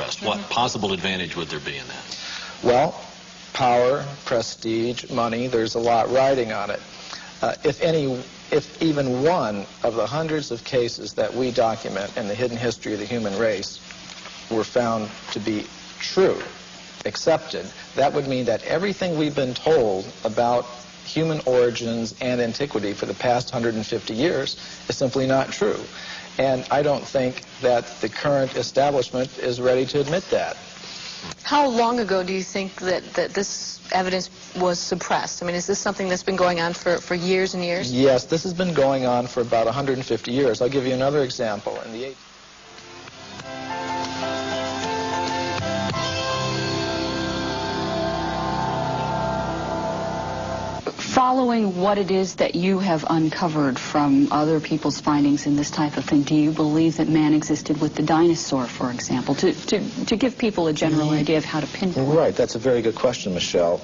suppressed? What possible advantage would there be in that? Well, power, prestige, money, there's a lot riding on it. If even one of the hundreds of cases that we document in the hidden history of the human race were found to be true, accepted, that would mean that everything we've been told about human origins and antiquity for the past 150 years is simply not true. And I don't think that the current establishment is ready to admit that. How long ago do you think that this evidence was suppressed? I mean, is this something that's been going on for years and years? Yes, this has been going on for about 150 years. I'll give you another example. In the Following what it is that you have uncovered from other people's findings in this type of thing, do you believe that man existed with the dinosaur, for example, to give people a general idea of how to pinpoint? Right, that's a very good question, Michelle.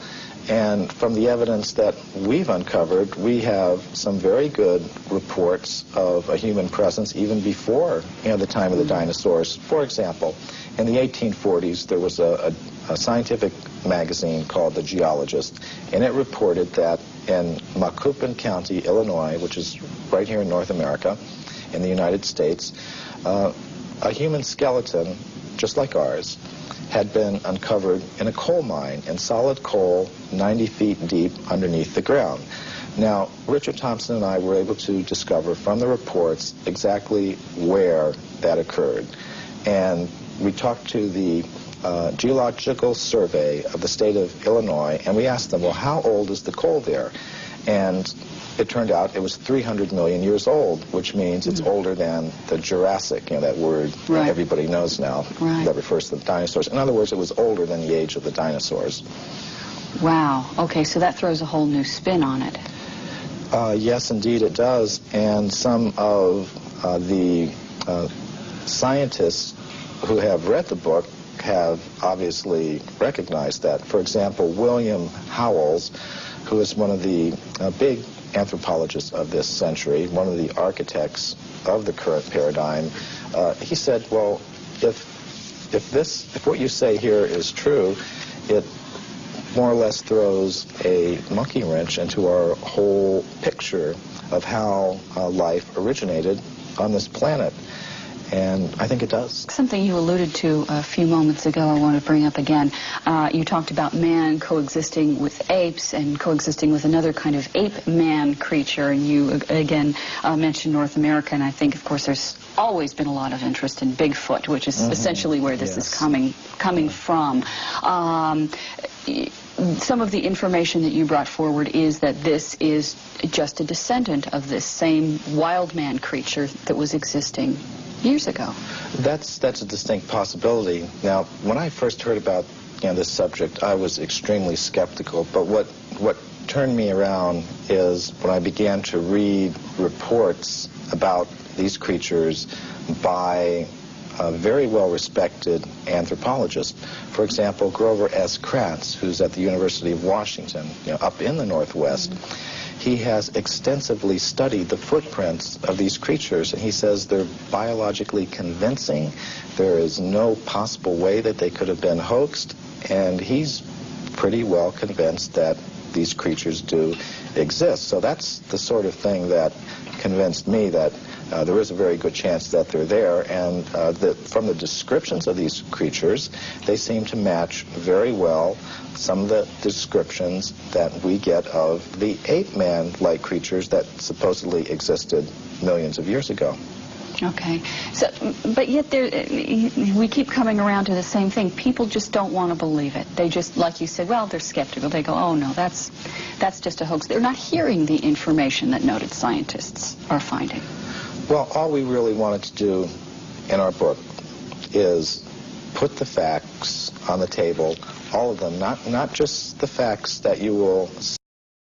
And from the evidence that we've uncovered, we have some very good reports of a human presence even before the time of the dinosaurs. For example, in the 1840s, there was a scientific magazine called The Geologist, and it reported that in Macoupin County, Illinois, which is right here in North America, in the United States, a human skeleton, just like ours, had been uncovered in a coal mine, in solid coal, 90 feet deep underneath the ground. Now, Richard Thompson and I were able to discover from the reports exactly where that occurred. And we talked to the Geological Survey of the state of Illinois, and we asked them, well, how old is the coal there? And it turned out it was 300 million years old, which means it's older than the Jurassic, that word that everybody knows now, that refers to the dinosaurs. In other words, it was older than the age of the dinosaurs. Wow. Okay, so that throws a whole new spin on it. Yes, indeed it does. And some of the scientists who have read the book have obviously recognized that. For example, William Howells, who is one of the big anthropologists of this century, one of the architects of the current paradigm, he said, well, if what you say here is true, it more or less throws a monkey wrench into our whole picture of how life originated on this planet. And I think it does. Something you alluded to a few moments ago I want to bring up again. You talked about man coexisting with apes and coexisting with another kind of ape-man creature, and you again mentioned North America, and I think, of course, there's always been a lot of interest in Bigfoot, which is essentially where this is coming from. Some of the information that you brought forward is that this is just a descendant of this same wild man creature that was existing years ago. That's a distinct possibility. Now, when I first heard about this subject, I was extremely skeptical. But what turned me around is when I began to read reports about these creatures by very well-respected anthropologists. For example, Grover S. Kratz, who's at the University of Washington, up in the Northwest. He has extensively studied the footprints of these creatures, and he says they're biologically convincing. There is no possible way that they could have been hoaxed, and he's pretty well convinced that these creatures do exist. So that's the sort of thing that convinced me that there is a very good chance that they're there, and from the descriptions of these creatures, they seem to match very well some of the descriptions that we get of the ape-man-like creatures that supposedly existed millions of years ago. Okay. So, but yet we keep coming around to the same thing. People just don't want to believe it. They just, like you said, well, they're skeptical. They go, oh, no, that's just a hoax. They're not hearing the information that noted scientists are finding. Well, all we really wanted to do in our book is put the facts on the table, all of them, not just the facts that you will